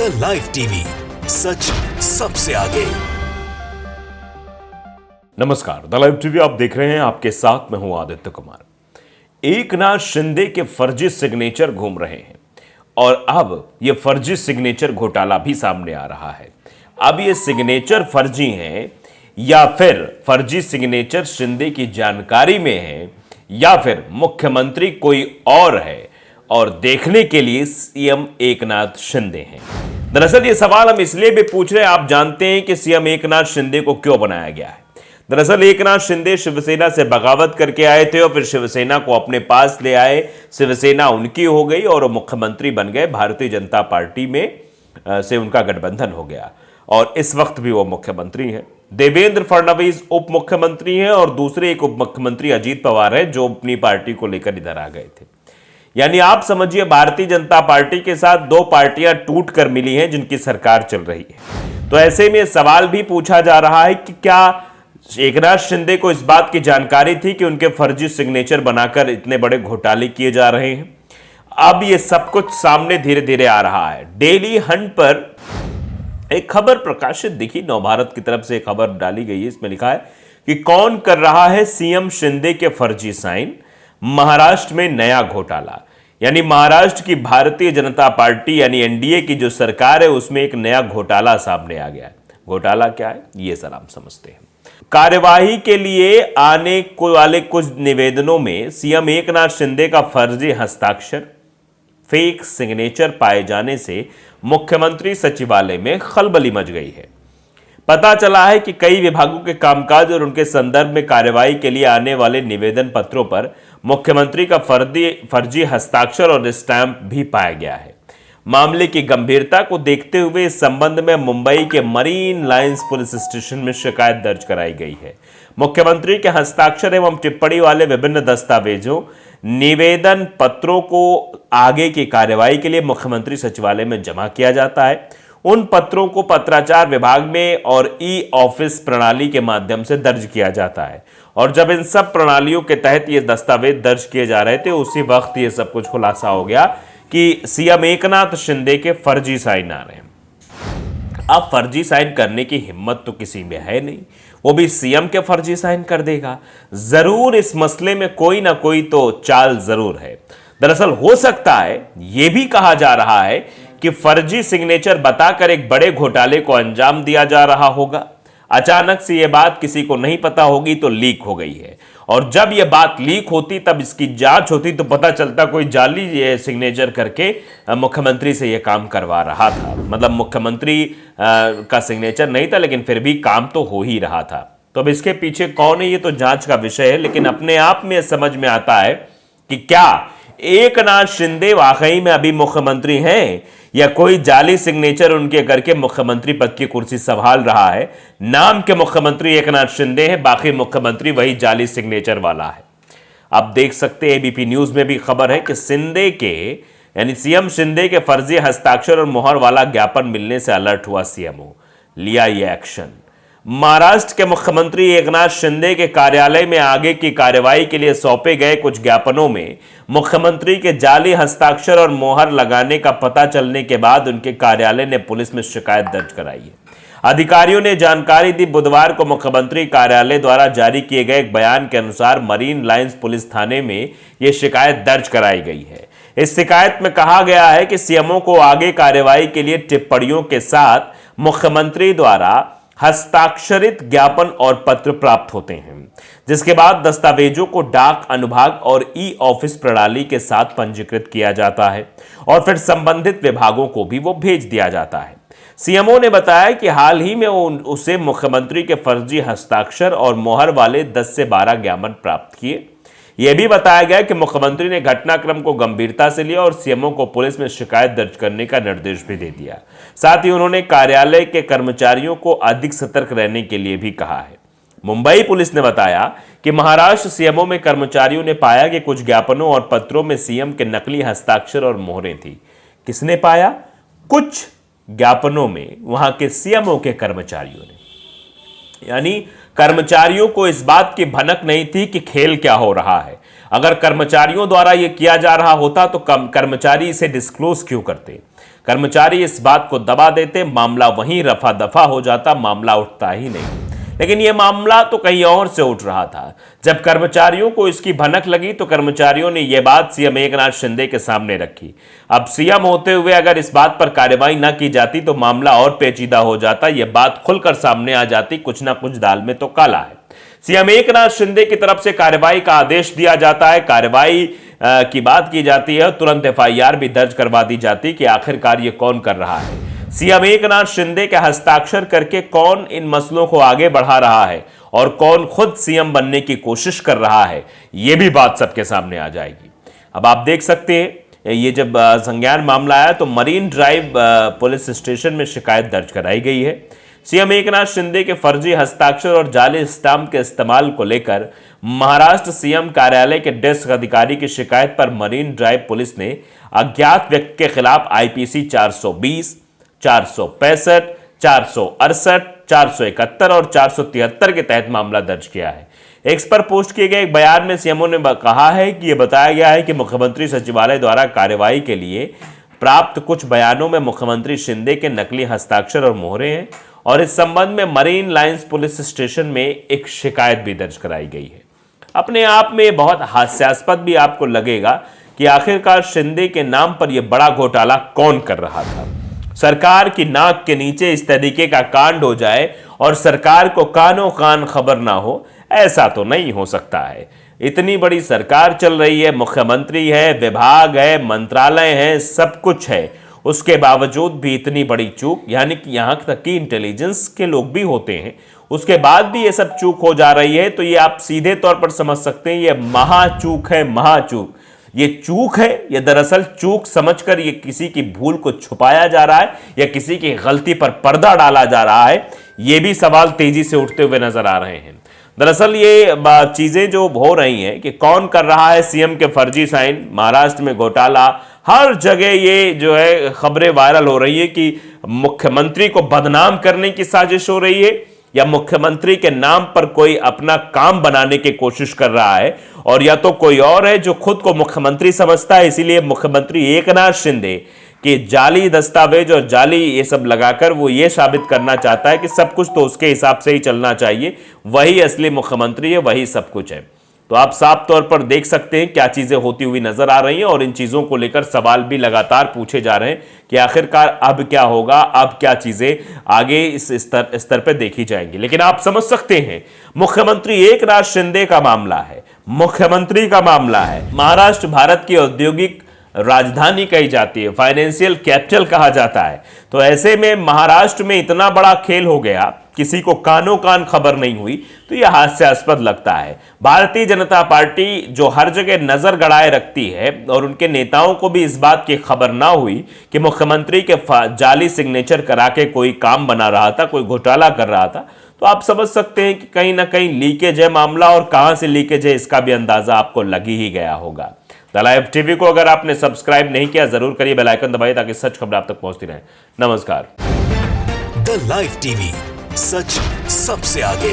The live TV, सच सबसे आगे। नमस्कार, द लाइव टीवी आप देख रहे हैं। आपके साथ मैं हूं आदित्य कुमार। एकनाथ शिंदे के फर्जी सिग्नेचर घूम रहे हैं और अब यह फर्जी सिग्नेचर घोटाला भी सामने आ रहा है। अब ये सिग्नेचर फर्जी हैं या फिर फर्जी सिग्नेचर शिंदे की जानकारी में है या फिर मुख्यमंत्री कोई और है और देखने के लिए सीएम एकनाथ शिंदे हैं। दरअसल ये सवाल हम इसलिए भी पूछ रहे हैं, आप जानते हैं कि सीएम एकनाथ शिंदे को क्यों बनाया गया है। दरअसल एकनाथ शिंदे शिवसेना से बगावत करके आए थे और फिर शिवसेना को अपने पास ले आए। शिवसेना उनकी हो गई और वो मुख्यमंत्री बन गए। भारतीय जनता पार्टी में से उनका गठबंधन हो गया और इस वक्त भी वो मुख्यमंत्री हैं। देवेंद्र फडणवीस उप मुख्यमंत्री हैं और दूसरे एक उप मुख्यमंत्री अजीत पवार हैं जो अपनी पार्टी को लेकर इधर आ गए थे। यानी आप समझिए भारतीय जनता पार्टी के साथ दो पार्टियां टूट कर मिली हैं जिनकी सरकार चल रही है। तो ऐसे में सवाल भी पूछा जा रहा है कि क्या एकनाथ शिंदे को इस बात की जानकारी थी कि उनके फर्जी सिग्नेचर बनाकर इतने बड़े घोटाले किए जा रहे हैं। अब ये सब कुछ सामने धीरे धीरे आ रहा है। डेली हंट पर एक खबर प्रकाशित दिखी, नवभारत की तरफ से एक खबर डाली गई है। इसमें लिखा है कि कौन कर रहा है सीएम शिंदे के फर्जी साइन, महाराष्ट्र में नया घोटाला। यानी महाराष्ट्र की भारतीय जनता पार्टी यानी एनडीए की जो सरकार है उसमें एक नया घोटाला सामने आ गया है। घोटाला क्या है ये सर हम समझते हैं। कार्यवाही के लिए आने वाले कुछ निवेदनों में सीएम एकनाथ शिंदे का फर्जी हस्ताक्षर, फेक सिग्नेचर पाए जाने से मुख्यमंत्री सचिवालय में खलबली मच गई है। पता चला है कि कई विभागों के कामकाज और उनके संदर्भ में कार्यवाही के लिए आने वाले निवेदन पत्रों पर मुख्यमंत्री का फर्जी हस्ताक्षर और स्टैंप भी पाया गया है। मामले की गंभीरता को देखते हुए इस संबंध में मुंबई के मरीन लाइंस पुलिस स्टेशन में शिकायत दर्ज कराई गई है। मुख्यमंत्री के हस्ताक्षर एवं टिप्पणी वाले विभिन्न दस्तावेजों, निवेदन पत्रों को आगे की कार्यवाही के लिए मुख्यमंत्री सचिवालय में जमा किया जाता है। उन पत्रों को पत्राचार विभाग में और ई ऑफिस प्रणाली के माध्यम से दर्ज किया जाता है और जब इन सब प्रणालियों के तहत ये दस्तावेज दर्ज किए जा रहे थे उसी वक्त ये सब कुछ खुलासा हो गया कि सीएम एकनाथ शिंदे के फर्जी साइन आ रहे हैं। अब फर्जी साइन करने की हिम्मत तो किसी में है नहीं, वो भी सीएम के फर्जी साइन कर देगा। जरूर इस मसले में कोई ना कोई तो चाल जरूर है। दरअसल हो सकता है यह भी कहा जा रहा है कि फर्जी सिग्नेचर बताकर एक बड़े घोटाले को अंजाम दिया जा रहा होगा। अचानक से यह बात किसी को नहीं पता होगी तो लीक हो गई है और जब यह बात लीक होती तब इसकी जांच होती तो पता चलता कोई जाली ये सिग्नेचर करके मुख्यमंत्री से यह काम करवा रहा था। मतलब मुख्यमंत्री का सिग्नेचर नहीं था लेकिन फिर भी काम तो हो ही रहा था। तो अब इसके पीछे कौन है ये तो जांच का विषय है, लेकिन अपने आप में समझ में आता है कि क्या एकनाथ शिंदे वाकई में अभी मुख्यमंत्री हैं या कोई जाली सिग्नेचर उनके करके मुख्यमंत्री पद की कुर्सी संभाल रहा है। नाम के मुख्यमंत्री एकनाथ शिंदे हैं, बाकी मुख्यमंत्री वही जाली सिग्नेचर वाला है। आप देख सकते हैं एबीपी न्यूज में भी खबर है कि शिंदे के यानी सीएम शिंदे के फर्जी हस्ताक्षर और मोहर वाला ज्ञापन मिलने से अलर्ट हुआ सीएमओ, लिया ये एक्शन। महाराष्ट्र के मुख्यमंत्री एकनाथ शिंदे के कार्यालय में आगे की कार्यवाही के लिए सौंपे गए कुछ ज्ञापनों में मुख्यमंत्री के जाली हस्ताक्षर और मोहर लगाने का पता चलने के बाद उनके कार्यालय ने पुलिस में शिकायत दर्ज कराई है। अधिकारियों ने जानकारी दी। बुधवार को मुख्यमंत्री कार्यालय द्वारा जारी किए गए एक बयान के अनुसार मरीन लाइंस पुलिस थाने में यह शिकायत दर्ज कराई गई है। इस शिकायत में कहा गया है कि सीएमओ को आगे कार्यवाही के लिए टिप्पणियों के साथ मुख्यमंत्री द्वारा हस्ताक्षरित ज्ञापन और पत्र प्राप्त होते हैं, जिसके बाद दस्तावेजों को डाक अनुभाग और ई ऑफिस प्रणाली के साथ पंजीकृत किया जाता है और फिर संबंधित विभागों को भी वो भेज दिया जाता है। सीएमओ ने बताया कि हाल ही में उसे मुख्यमंत्री के फर्जी हस्ताक्षर और मोहर वाले 10 से 12 ज्ञापन प्राप्त किए। यह भी बताया गया कि मुख्यमंत्री ने घटनाक्रम को गंभीरता से लिया और सीएमओ को पुलिस में शिकायत दर्ज करने का निर्देश भी दे दिया। साथ ही उन्होंने कार्यालय के कर्मचारियों को अधिक सतर्क रहने के लिए भी कहा है। मुंबई पुलिस ने बताया कि महाराष्ट्र सीएमओ में कर्मचारियों ने पाया कि कुछ ज्ञापनों और पत्रों में सीएम के नकली हस्ताक्षर और मोहरें थी। किसने पाया? कुछ ज्ञापनों में वहां के सीएमओ के कर्मचारियों ने। यानी कर्मचारियों को इस बात की भनक नहीं थी कि खेल क्या हो रहा है। अगर कर्मचारियों द्वारा यह किया जा रहा होता तो कर्मचारी इसे डिस्क्लोज क्यों करते। कर्मचारी इस बात को दबा देते, मामला वहीं रफा दफा हो जाता, मामला उठता ही नहीं। लेकिन यह मामला तो कहीं और से उठ रहा था। जब कर्मचारियों को इसकी भनक लगी तो कर्मचारियों ने यह बात सीएम एकनाथ शिंदे के सामने रखी। अब सीएम होते हुए अगर इस बात पर कार्रवाई न की जाती तो मामला और पेचीदा हो जाता, यह बात खुलकर सामने आ जाती। कुछ ना कुछ दाल में तो काला है। सीएम एकनाथ शिंदे की तरफ से कार्रवाई का आदेश दिया जाता है, कार्रवाई की बात की जाती है, तुरंत एफआईआर भी दर्ज करवा दी जाती कि आखिरकार ये कौन कर रहा है। सीएम एकनाथ शिंदे के हस्ताक्षर करके कौन इन मसलों को आगे बढ़ा रहा है और कौन खुद सीएम बनने की कोशिश कर रहा है, यह भी बात सबके सामने आ जाएगी। अब आप देख सकते हैं, ये जब संज्ञान मामला आया तो मरीन ड्राइव पुलिस स्टेशन में शिकायत दर्ज कराई गई है। सीएम एकनाथ शिंदे के फर्जी हस्ताक्षर और जाली स्टाम्प के इस्तेमाल को लेकर महाराष्ट्र सीएम कार्यालय के डेस्क अधिकारी की शिकायत पर मरीन ड्राइव पुलिस ने अज्ञात व्यक्ति के खिलाफ आईपीसी 420, 465, 468, 471 और 473 के तहत मामला दर्ज किया है। एक्स पर पोस्ट किए गए एक बयान में सीएमओ ने कहा है कि यह बताया गया है कि मुख्यमंत्री सचिवालय द्वारा कार्रवाई के लिए प्राप्त कुछ बयानों में मुख्यमंत्री शिंदे के नकली हस्ताक्षर और मोहरे हैं और इस संबंध में मरीन लाइंस पुलिस स्टेशन में एक शिकायत भी दर्ज कराई गई है। अपने आप में बहुत हास्यास्पद भी आपको लगेगा कि आखिरकार शिंदे के नाम पर यह बड़ा घोटाला कौन कर रहा था। सरकार की नाक के नीचे इस तरीके का कांड हो जाए और सरकार को कानों कान खबर ना हो, ऐसा तो नहीं हो सकता है। इतनी बड़ी सरकार चल रही है, मुख्यमंत्री है, विभाग है, मंत्रालय है, सब कुछ है, उसके बावजूद भी इतनी बड़ी चूक, यानी कि यहां तक कि इंटेलिजेंस के लोग भी होते हैं, उसके बाद भी ये सब चूक हो जा रही है, तो ये आप सीधे तौर पर समझ सकते हैं ये महाचूक है, महाचूक। ये चूक है, ये दरअसल चूक समझकर ये किसी की भूल को छुपाया जा रहा है या किसी की गलती पर पर्दा डाला जा रहा है, ये भी सवाल तेजी से उठते हुए नजर आ रहे हैं। दरअसल ये चीजें जो हो रही हैं कि कौन कर रहा है सीएम के फर्जी साइन, महाराष्ट्र में घोटाला, हर जगह ये जो है खबरें वायरल हो रही है कि मुख्यमंत्री को बदनाम करने की साजिश हो रही है या मुख्यमंत्री के नाम पर कोई अपना काम बनाने की कोशिश कर रहा है, और या तो कोई और है जो खुद को मुख्यमंत्री समझता है, इसीलिए मुख्यमंत्री एकनाथ शिंदे के जाली दस्तावेज और जाली ये सब लगाकर वो ये साबित करना चाहता है कि सब कुछ तो उसके हिसाब से ही चलना चाहिए, वही असली मुख्यमंत्री है, वही सब कुछ है। तो आप साफ तौर पर देख सकते हैं क्या चीजें होती हुई नजर आ रही हैं और इन चीजों को लेकर सवाल भी लगातार पूछे जा रहे हैं कि आखिरकार अब क्या होगा, अब क्या चीजें आगे इस स्तर पे देखी जाएंगी। लेकिन आप समझ सकते हैं मुख्यमंत्री एकनाथ शिंदे का मामला है, मुख्यमंत्री का मामला है। महाराष्ट्र भारत की औद्योगिक राजधानी कही जाती है, फाइनेंशियल कैपिटल कहा जाता है, तो ऐसे में महाराष्ट्र में इतना बड़ा खेल हो गया, किसी को कानों कान खबर नहीं हुई, तो यह हास्यास्पद लगता है। भारतीय जनता पार्टी जो हर जगह नजर गड़ाए रखती है और उनके नेताओं को भी इस बात की खबर ना हुई कि मुख्यमंत्री के जाली सिग्नेचर करा के कोई काम बना रहा था, कोई घोटाला कर रहा था, तो आप समझ सकते हैं कि कहीं ना कहीं लीकेज है मामला, और कहां से लीकेज है इसका भी अंदाजा आपको लग ही गया होगा। द लाइव टीवी को अगर आपने सब्सक्राइब नहीं किया जरूर करिए, बेल आइकन दबाइए ताकि सच खबर आप तक पहुंचती रहे। नमस्कार। द लाइव टीवी, सच सबसे आगे।